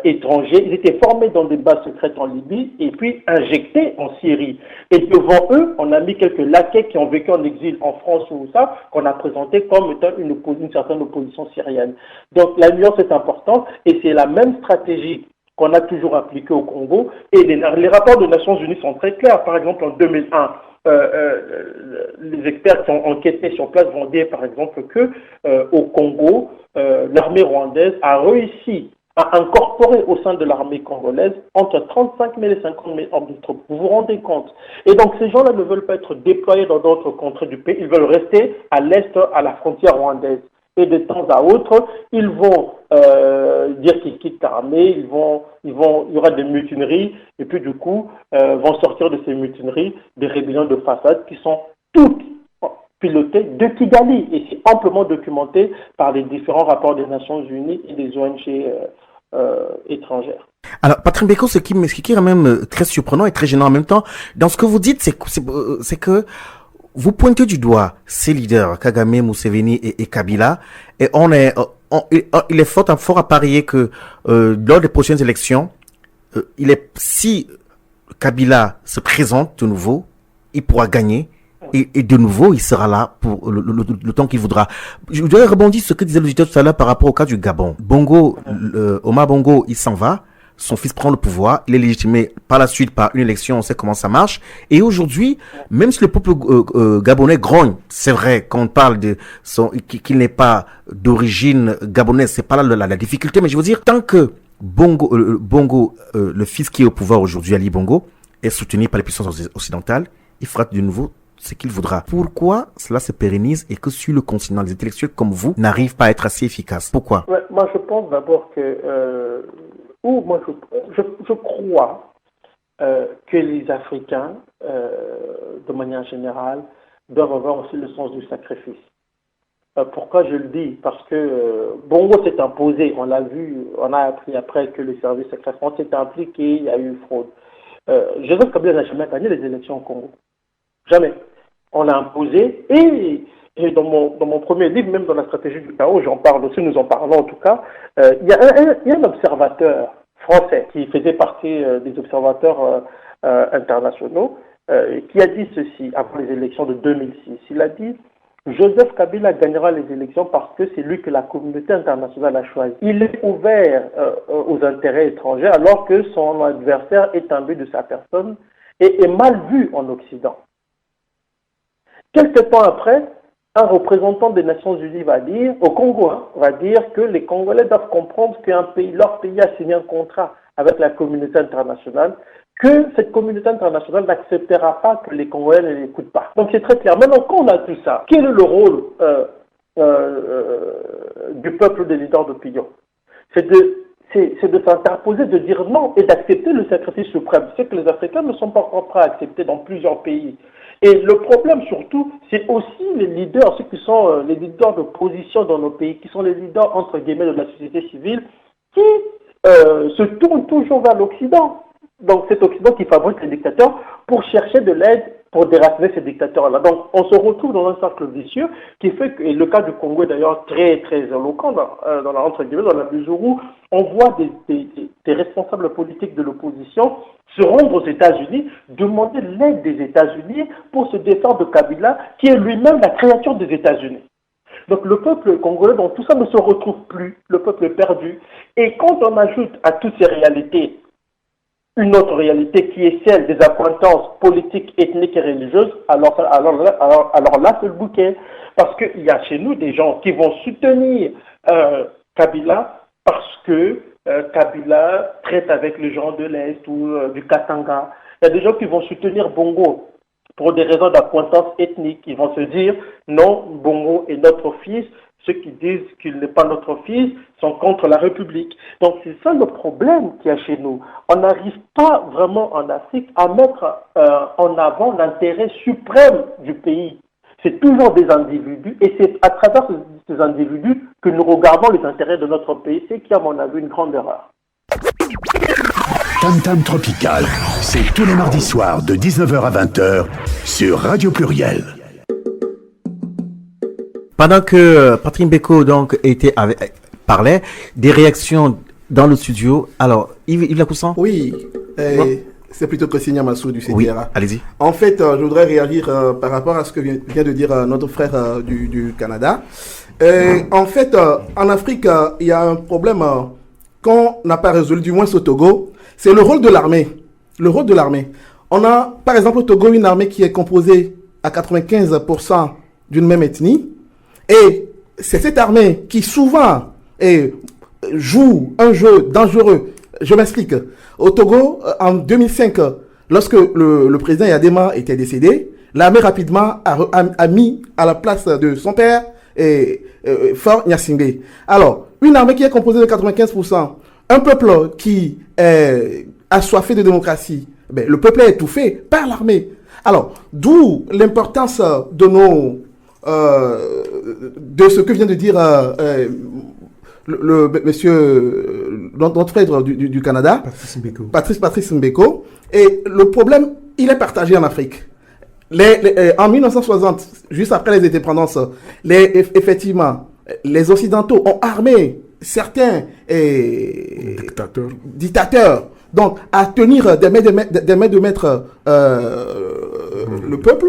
étrangers. Ils étaient formés dans des bases secrètes en Libye et puis injectés en Syrie. Et devant eux, on a mis quelques laquais qui ont vécu en exil en France ou ça, qu'on a présenté comme étant une certaine opposition syrienne. Donc la nuance est importante et c'est la même stratégie qu'on a toujours appliquée au Congo. Et les rapports des Nations Unies sont très clairs. Par exemple, en 2001, les experts qui ont enquêté sur place vont dire, par exemple, que au Congo, l'armée rwandaise a réussi à incorporer au sein de l'armée congolaise entre 35 000 et 50 000 hommes de troupes. Vous vous rendez compte? Et donc, ces gens-là ne veulent pas être déployés dans d'autres contrées du pays. Ils veulent rester à l'est, à la frontière rwandaise. Et de temps à autre, ils vont dire qu'ils quittent l'armée, il y aura des mutineries, et puis du coup, vont sortir de ces mutineries des rébellions de façade qui sont toutes pilotées de Kigali. Et c'est amplement documenté par les différents rapports des Nations Unies et des ONG étrangères.
Alors, Patrick Mbeko, ce qui est quand même très surprenant et très gênant en même temps, dans ce que vous dites, c'est que vous pointez du doigt ces leaders, Kagame, Museveni et Kabila, et il est fort à parier que lors des prochaines élections, si Kabila se présente de nouveau, il pourra gagner, et de nouveau, il sera là pour le temps qu'il voudra. Je voudrais rebondir sur ce que disait l'auditeur tout à l'heure par rapport au cas du Gabon. Omar Bongo, il s'en va. Son fils prend le pouvoir, il est légitimé par la suite par une élection, on sait comment ça marche. Et aujourd'hui, même si le peuple gabonais grogne, c'est vrai qu'on parle qu'il n'est pas d'origine gabonaise, c'est pas là la difficulté, mais je veux dire, tant que Bongo, le fils qui est au pouvoir aujourd'hui, Ali Bongo, est soutenu par les puissances occidentales, il fera de nouveau ce qu'il voudra. Pourquoi cela se pérennise et que sur le continent, les intellectuels comme vous n'arrivent pas à être assez efficaces? Pourquoi?
Moi, je pense d'abord que je crois que les Africains, de manière générale, doivent avoir aussi le sens du sacrifice. Pourquoi je le dis? Parce que Bongo s'est imposé, on l'a vu, on a appris après que les services secrets français s'est impliqué, il y a eu fraude. Joseph Kabila n'a jamais gagné les élections au Congo. Jamais. On l'a imposé et dans mon premier livre, même dans la stratégie du chaos, j'en parle aussi, nous en parlons en tout cas, il y a un observateur français qui faisait partie des observateurs internationaux qui a dit ceci avant les élections de 2006. Il a dit « Joseph Kabila gagnera les élections parce que c'est lui que la communauté internationale a choisi. Il est ouvert aux intérêts étrangers alors que son adversaire est imbu de sa personne et est mal vu en Occident. » Quelque temps après, un représentant des Nations Unies va dire, au Congo, va dire que les Congolais doivent comprendre leur pays a signé un contrat avec la communauté internationale, que cette communauté internationale n'acceptera pas que les Congolais ne l'écoutent pas. Donc c'est très clair. Maintenant, quand on a tout ça, quel est le rôle du peuple des leaders d'opinion? C'est de s'interposer, de dire non et d'accepter le sacrifice suprême. C'est que les Africains ne sont pas encore prêts à accepter dans plusieurs pays. Et le problème surtout, c'est aussi les leaders, ceux qui sont les leaders d'opposition dans nos pays, qui sont les leaders entre guillemets de la société civile, qui se tournent toujours vers l'Occident. Donc cet Occident qui fabrique les dictateurs pour chercher de l'aide pour déraciner ces dictateurs-là. Donc on se retrouve dans un cercle vicieux qui fait que, et le cas du Congo est d'ailleurs très très éloquent dans la, entre guillemets, dans la mesure où on voit des responsables politiques de l'opposition se rendre aux États-Unis, demander l'aide des États-Unis pour se défendre de Kabila, qui est lui-même la créature des États-Unis. Donc le peuple congolais, dans tout ça, ne se retrouve plus, le peuple est perdu. Et quand on ajoute à toutes ces réalités une autre réalité qui est celle des accointances politiques, ethniques et religieuses, alors là, c'est le bouquet. Parce qu'il y a chez nous des gens qui vont soutenir Kabila parce que Kabila traite avec les gens de l'Est ou du Katanga. Il y a des gens qui vont soutenir Bongo pour des raisons d'accointance ethnique. Ils vont se dire, non, Bongo est notre fils. Ceux qui disent qu'il n'est pas notre fils sont contre la République. Donc c'est ça le problème qu'il y a chez nous. On n'arrive pas vraiment en Afrique à mettre en avant l'intérêt suprême du pays. C'est toujours des individus et c'est à travers ces individus que nous regardons les intérêts de notre pays. C'est qui, à mon avis, une grande erreur.
Tam Tam Tropical, c'est tous les mardis soirs de 19h à 20h sur Radio Pluriel.
Pendant que Patrick Mbeko donc parlait des réactions dans le studio, alors Yves Lacoussan.
Oui, c'est plutôt Christine Yamassou du CDRA.
Oui, allez-y.
En fait, je voudrais réagir par rapport à ce que vient de dire notre frère du Canada. En fait, en Afrique, il y a un problème qu'on n'a pas résolu, du moins au Togo, c'est le rôle de l'armée. Le rôle de l'armée. On a, par exemple, au Togo, une armée qui est composée à 95% d'une même ethnie. Et c'est cette armée qui souvent joue un jeu dangereux. Je m'explique. Au Togo, en 2005, lorsque le président Yadema était décédé, l'armée rapidement a mis à la place de son père Fort Gnassingbé. Alors, une armée qui est composée de 95%, un peuple qui est assoiffé de démocratie, le peuple est étouffé par l'armée. Alors, d'où l'importance de de ce que vient de dire le monsieur notre frère du Canada, Patrice Mbeko. Et le problème, il est partagé en Afrique. En 1960, juste après les indépendances, effectivement, les Occidentaux ont armé certains dictateurs, donc à tenir des mains de maître le peuple.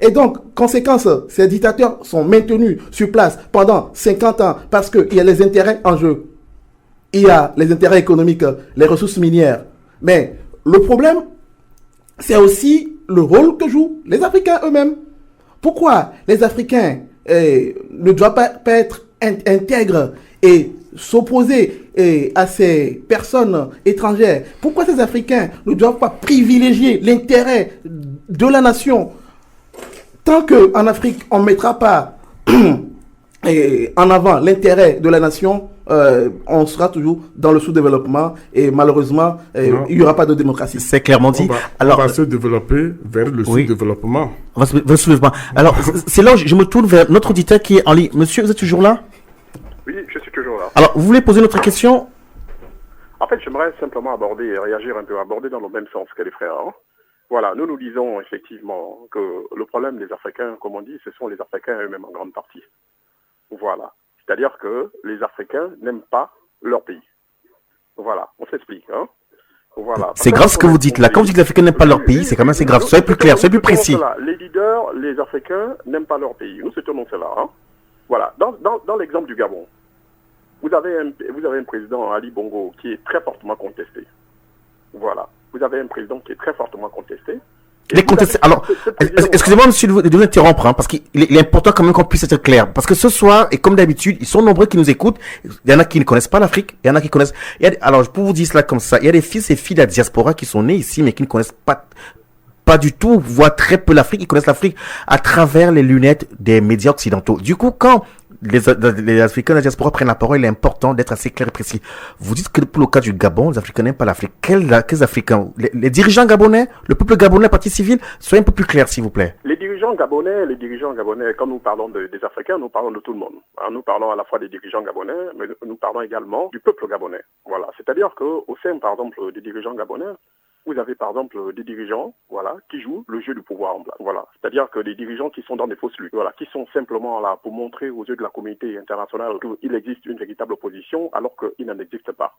Et donc, conséquence, ces dictateurs sont maintenus sur place pendant 50 ans parce qu'il y a les intérêts en jeu. Il y a les intérêts économiques, les ressources minières. Mais le problème, c'est aussi le rôle que jouent les Africains eux-mêmes. Pourquoi les Africains ne doivent pas être intègres et s'opposer à ces personnes étrangères? Pourquoi ces Africains ne doivent pas privilégier l'intérêt de la nation? Tant qu'en Afrique, on ne mettra pas en avant l'intérêt de la nation, on sera toujours dans le sous-développement et malheureusement, il n'y aura pas de démocratie.
C'est clairement dit.
On va se développer vers le sous-développement.
Alors, c'est là où je me tourne vers notre auditeur qui est en ligne. Monsieur, vous êtes toujours là?
Oui, je suis toujours là.
Alors, vous voulez poser notre question?
En fait, j'aimerais simplement réagir un peu, aborder dans le même sens que les frères. Voilà, nous disons effectivement que le problème des Africains, comme on dit, ce sont les Africains eux-mêmes en grande partie. Voilà. C'est-à-dire que les Africains n'aiment pas leur pays. Voilà, on s'explique. Voilà.
C'est grave ce que vous dites là. Quand vous dites que les Africains n'aiment pas leur pays, c'est quand même assez grave. Soyez plus clair, soyez plus précis.
Les leaders, les Africains n'aiment pas leur pays. Nous soutenons cela. Voilà. Dans l'exemple du Gabon, vous avez un président, Ali Bongo, qui est très fortement contesté. Voilà. Vous avez un président qui est très fortement contesté.
Il est contesté. Alors, excusez-moi, monsieur, de vous interrompre, parce qu'il est important quand même qu'on puisse être clair. Parce que ce soir, et comme d'habitude, ils sont nombreux qui nous écoutent. Il y en a qui ne connaissent pas l'Afrique. Il y en a qui connaissent. Alors, pour vous dire cela comme ça, il y a des fils et filles de la diaspora qui sont nés ici, mais qui ne connaissent pas du tout, voient très peu l'Afrique. Ils connaissent l'Afrique à travers les lunettes des médias occidentaux. Du coup, quand les Africains de la diaspora prennent la parole, il est important d'être assez clair et précis. Vous dites que pour le cas du Gabon, les Africains n'aiment pas l'Afrique. Quels Africains? Les dirigeants gabonais, le peuple gabonais, parti civil, soyez un peu plus clair, s'il vous plaît.
Les dirigeants gabonais, quand nous parlons des Africains, nous parlons de tout le monde. Hein, nous parlons à la fois des dirigeants gabonais, mais nous parlons également du peuple gabonais. Voilà. C'est-à-dire qu'au sein, par exemple, des dirigeants gabonais, vous avez par exemple des dirigeants, voilà, qui jouent le jeu du pouvoir en place. Voilà, c'est-à-dire que des dirigeants qui sont dans des fausses luttes, voilà, qui sont simplement là pour montrer aux yeux de la communauté internationale qu'il existe une véritable opposition, alors qu'il n'en existe pas.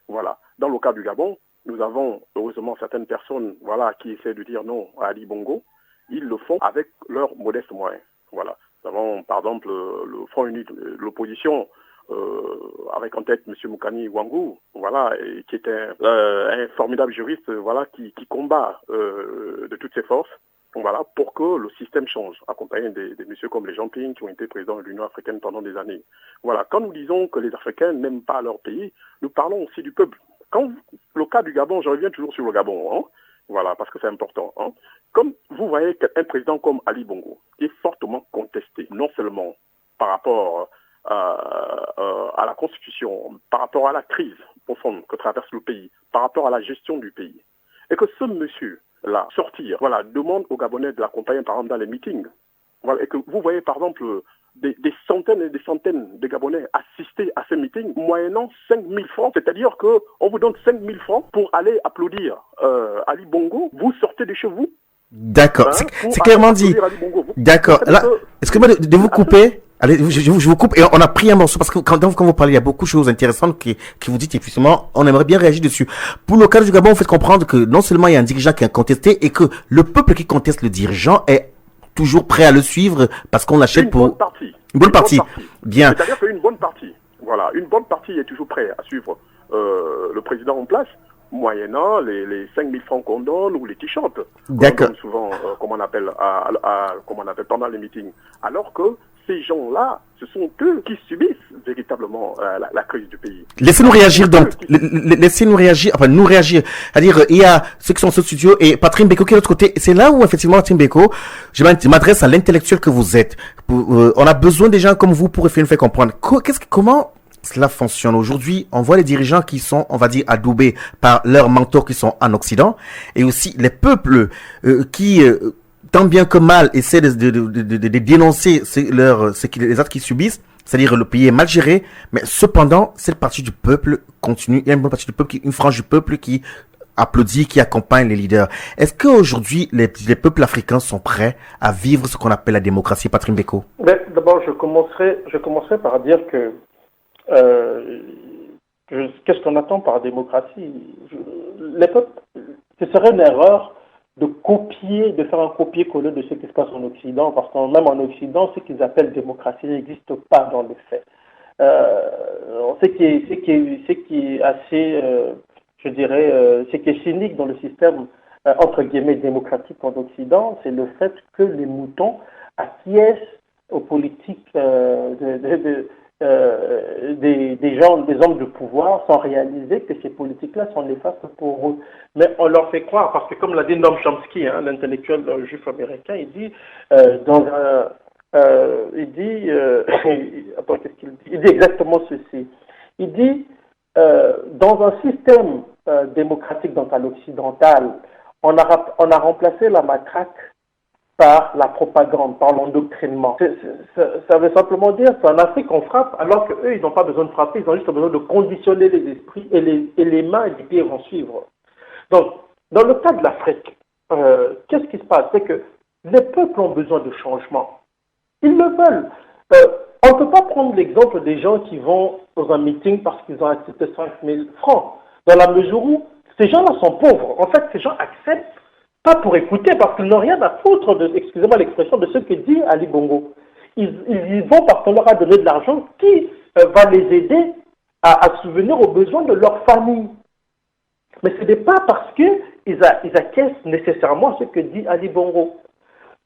Voilà. Dans le cas du Gabon, nous avons heureusement certaines personnes, voilà, qui essaient de dire non à Ali Bongo. Ils le font avec leurs modestes moyens. Voilà. Nous avons par exemple le Front Uni de l'opposition. Avec en tête M. Moukani Ouangou, voilà, et qui est un formidable juriste, voilà, qui combat de toutes ses forces, voilà, pour que le système change, accompagné des messieurs comme les Jean Ping qui ont été présidents de l'Union africaine pendant des années. Voilà, quand nous disons que les Africains n'aiment pas leur pays, nous parlons aussi du peuple. Quand le cas du Gabon, je reviens toujours sur le Gabon, hein, voilà, parce que c'est important. Hein. Comme vous voyez qu'un président comme Ali Bongo est fortement contesté, non seulement par rapport à la Constitution, par rapport à la crise profonde que traverse le pays, par rapport à la gestion du pays. Et que ce monsieur-là, sortir, voilà, demande aux Gabonais de l'accompagner, par exemple, dans les meetings. Voilà, et que vous voyez, par exemple, des centaines et des centaines de Gabonais assister à ces meetings, moyennant 5 000 francs. C'est-à-dire qu'on vous donne 5 000 francs pour aller applaudir Ali Bongo. Vous sortez de chez vous.
D'accord, hein, c'est clairement dit. D'accord. Là, excusez-moi de vous couper. Allez, je vous coupe et on a pris un morceau parce que quand vous parlez, il y a beaucoup de choses intéressantes qui vous dites et justement, on aimerait bien réagir dessus. Pour le cas du Gabon, vous faites comprendre que non seulement il y a un dirigeant qui est contesté et que le peuple qui conteste le dirigeant est toujours prêt à le suivre parce qu'on l'achète pour... Une bonne partie. Bien.
C'est-à-dire qu'une bonne partie, voilà, une bonne partie est toujours prête à suivre le président en place, moyennant les 5 000 francs qu'on donne ou les t-shirts.
D'accord.
Souvent, comme on appelle pendant les meetings. Alors que ces gens-là, ce sont eux qui subissent véritablement la crise du pays.
Laissez-nous réagir donc. Laissez-nous réagir. Enfin, nous réagir. C'est-à-dire, il y a ceux qui sont sur le studio et Patrick Beko qui est de l'autre côté. C'est là où, effectivement, Patrick Beko, je m'adresse à l'intellectuel que vous êtes. On a besoin des gens comme vous pour nous faire comprendre. Comment cela fonctionne aujourd'hui? On voit les dirigeants qui sont, on va dire, adoubés par leurs mentors qui sont en Occident et aussi les peuples qui... tant bien que mal, essaie de dénoncer les actes qu'ils subissent, c'est-à-dire le pays est mal géré, mais cependant, cette partie du peuple continue, il y a une bonne partie du peuple, une frange du peuple qui applaudit, qui accompagne les leaders. Est-ce qu'aujourd'hui, les peuples africains sont prêts à vivre ce qu'on appelle la démocratie, Patrick Beko?
D'abord, je commencerai par dire que qu'est-ce qu'on attend par démocratie? Les peuples, ce serait une erreur de faire un copier-coller de ce qui se passe en Occident, parce que même en Occident, ce qu'ils appellent démocratie n'existe pas dans les faits. Ce qui est assez, ce qui est cynique dans le système, entre guillemets, démocratique en Occident, c'est le fait que les moutons acquiescent aux politiques des hommes de pouvoir sans réaliser que ces politiques-là sont néfastes pour eux. Mais on leur fait croire, parce que comme l'a dit Noam Chomsky, l'intellectuel juif américain, il dit il dit exactement ceci. Il dit dans un système démocratique dont à l'occidental, on a remplacé la matraque par la propagande, par l'endoctrinement. Ça veut simplement dire qu'en Afrique, on frappe, alors qu'eux, ils n'ont pas besoin de frapper, ils ont juste besoin de conditionner les esprits et les mains et les pieds vont suivre. Donc, dans le cas de l'Afrique, qu'est-ce qui se passe? C'est que les peuples ont besoin de changement. Ils le veulent. On ne peut pas prendre l'exemple des gens qui vont dans un meeting parce qu'ils ont accepté 5 000 francs, dans la mesure où ces gens-là sont pauvres. En fait, ces gens acceptent pas pour écouter, parce qu'ils n'ont rien à foutre excusez-moi l'expression, de ce que dit Ali Bongo. Ils y vont parce qu'on leur a donné de l'argent qui va les aider à souvenir aux besoins de leur famille. Mais ce n'est pas parce qu'ils acquiescent nécessairement ce que dit Ali Bongo.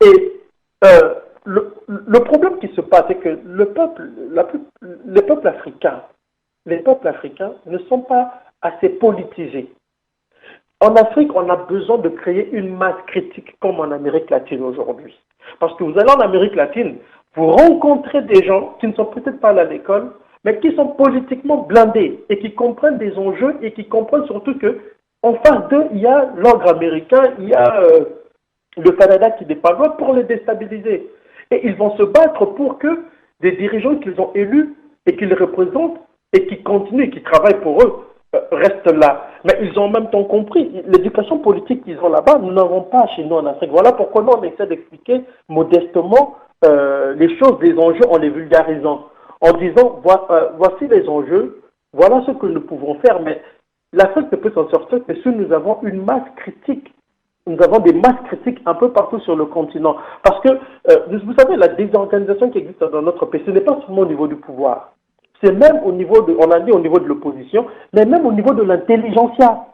Et le problème qui se passe, c'est que les peuples africains ne sont pas assez politisés. En Afrique, on a besoin de créer une masse critique comme en Amérique latine aujourd'hui. Parce que vous allez en Amérique latine, vous rencontrez des gens qui ne sont peut-être pas allés à l'école, mais qui sont politiquement blindés et qui comprennent des enjeux et qui comprennent surtout que en face d'eux, il y a l'ordre américain, il y a le Canada qui n'est pas loin pour les déstabiliser. Et ils vont se battre pour que des dirigeants qu'ils ont élus et qui les représentent et qui continuent et qui travaillent pour eux restent là. Mais ils ont en même temps compris, l'éducation politique qu'ils ont là-bas, nous n'avons pas chez nous en Afrique. Voilà pourquoi nous, on essaie d'expliquer modestement les choses, les enjeux en les vulgarisant, en disant, voici les enjeux, voilà ce que nous pouvons faire, mais l'Afrique ne peut s'en sortir que si nous avons une masse critique. Nous avons des masses critiques un peu partout sur le continent. Parce que, vous savez, la désorganisation qui existe dans notre pays, ce n'est pas seulement au niveau du pouvoir. C'est même au niveau on a dit au niveau de l'opposition, mais même au niveau de l'intelligentsia.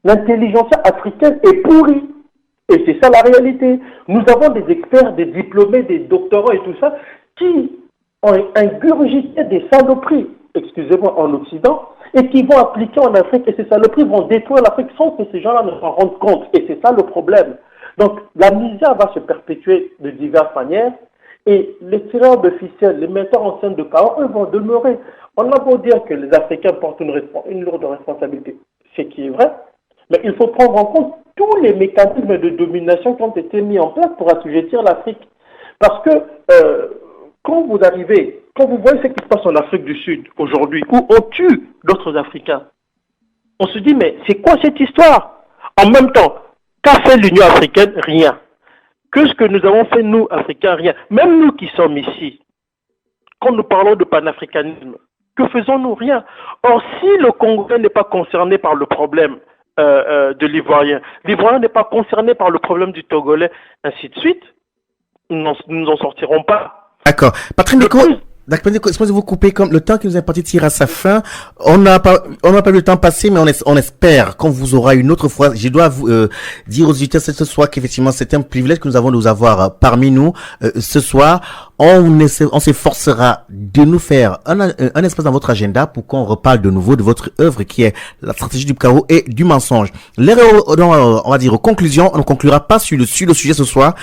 L'intelligentsia africaine est pourrie. Et c'est ça la réalité. Nous avons des experts, des diplômés, des doctorants et tout ça, qui ont ingurgité des saloperies, excusez-moi, en Occident, et qui vont appliquer en Afrique, et ces saloperies vont détruire l'Afrique sans que ces gens-là ne s'en rendent compte. Et c'est ça le problème. Donc, la misère va se perpétuer de diverses manières, et les tireurs de ficelles, les metteurs en scène de chaos, eux, vont demeurer. On a beau dire que les Africains portent une lourde responsabilité, ce qui est vrai, mais il faut prendre en compte tous les mécanismes de domination qui ont été mis en place pour assujettir l'Afrique. Parce que quand vous voyez ce qui se passe en Afrique du Sud aujourd'hui, où on tue d'autres Africains, on se dit, mais c'est quoi cette histoire? En même temps, qu'a fait l'Union africaine? Rien. Que ce que nous avons fait, nous, Africains? Rien. Même nous qui sommes ici, quand nous parlons de panafricanisme, que faisons-nous? Rien. Or, si le Congolais n'est pas concerné par le problème de l'Ivoirien, l'Ivoirien n'est pas concerné par le problème du Togolais, ainsi de suite, nous n'en sortirons pas.
D'accord. Patrick Beko, excusez-moi de vous couper, comme le temps qui nous est imparti tire à sa fin. On n'a pas vu le temps passer, mais on espère qu'on vous aura une autre fois. Je dois vous dire aux auditeurs ce soir qu'effectivement c'est un privilège que nous avons de vous avoir parmi nous ce soir. On s'efforcera de nous faire un espace dans votre agenda pour qu'on reparle de nouveau de votre œuvre qui est la stratégie du chaos et du mensonge. On va dire aux conclusions, on ne conclura pas sur le sujet ce soir.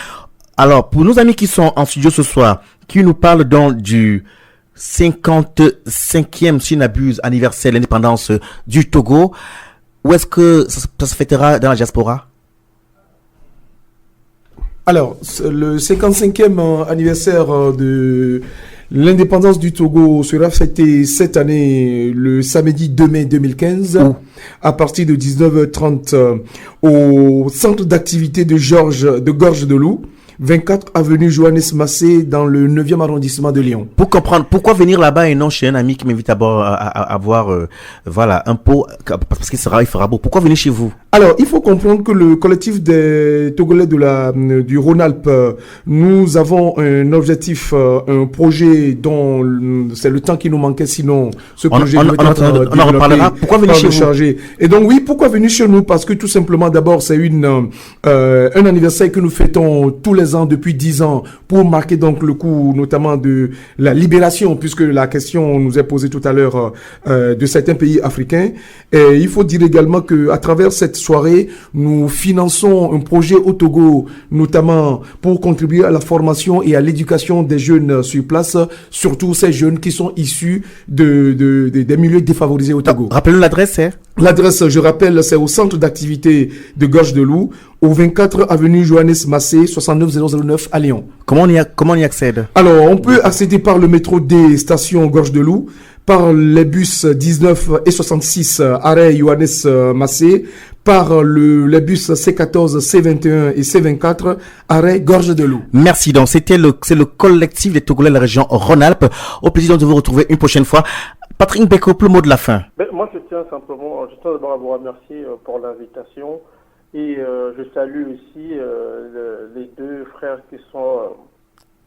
Alors, pour nos amis qui sont en studio ce soir, qui nous parlent donc du 55e, si je n'abuse, anniversaire de l'indépendance du Togo, où est-ce que ça se fêtera dans la diaspora?
Alors, le 55e anniversaire de l'indépendance du Togo sera fêté cette année le samedi 2 mai 2015 à partir de 19h30 au centre d'activité de Gorge de Loup, 24 avenue Johannes Massé dans le 9e arrondissement de Lyon.
Pour comprendre, pourquoi venir là-bas et non chez un ami qui m'invite à boire un pot, parce qu'il fera beau. Pourquoi venir chez vous?
Alors, il faut comprendre que le collectif des Togolais du Rhône-Alpes, nous avons un objectif, un projet dont c'est le temps qui nous manquait, sinon ce projet
on en reparlera. Pourquoi venir chez vous?
Et donc oui, pourquoi venir chez nous? Parce que tout simplement, d'abord, c'est un anniversaire que nous fêtons tous les ans depuis 10 ans pour marquer donc le coup notamment de la libération, puisque la question nous est posée tout à l'heure de certains pays africains. Et il faut dire également que à travers cette soirée, nous finançons un projet au Togo, notamment pour contribuer à la formation et à l'éducation des jeunes sur place, surtout ces jeunes qui sont issus des milieux défavorisés au Togo.
Rappelez-nous l'adresse, hein?
L'adresse, je rappelle, c'est au centre d'activité de Gorge de Loup, au 24 avenue Johannes Massé, 69009 à Lyon.
Comment on y accède?
Alors, on peut accéder par le métro D, station Gorge de Loup, par les bus 19 et 66, arrêt Johannes Massé, par les bus C14, C21 et C24, arrêt Gorge de Loup.
Merci. Donc, c'est le collectif des Togolais de la région Rhône-Alpes. Au plaisir de vous retrouver une prochaine fois. Patrick Beko, le mot de la fin.
Moi, je tiens d'abord à vous remercier pour l'invitation et je salue aussi les deux frères qui sont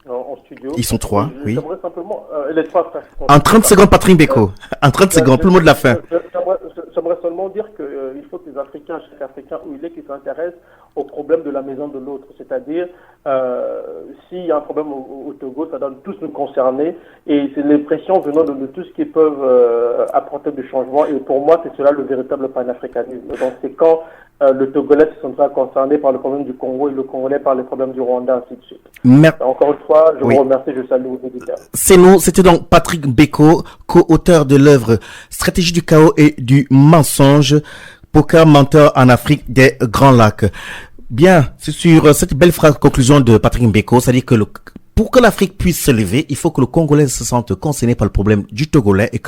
en studio.
Ils sont trois, oui.
J'aimerais simplement les trois frères.
En 30 secondes, Patrick Beko. En 30 secondes, le mot de la fin.
J'aimerais seulement dire qu'il faut que les Africains, chaque Africain où il est, qui s'intéresse au problème de la maison de l'autre. C'est-à-dire, s'il y a un problème au Togo, ça doit tous nous concerner. Et c'est l'impression venant de nous tous qui peuvent apporter du changement. Et pour moi, c'est cela le véritable panafricanisme. Donc c'est quand le Togolais se sentira concerné par le problème du Congo et le Congolais par les problèmes du Rwanda, ainsi de suite. Encore une fois, je vous remercie, je salue vos éditeurs.
C'était donc Patrick Beko, co-auteur de l'œuvre Stratégie du chaos et du mensonge, poker menteur en Afrique des Grands Lacs. Bien, c'est sur cette belle phrase conclusion de Patrick Beko, c'est-à-dire que pour que l'Afrique puisse se lever, il faut que le Congolais se sente concerné par le problème du Togolais et que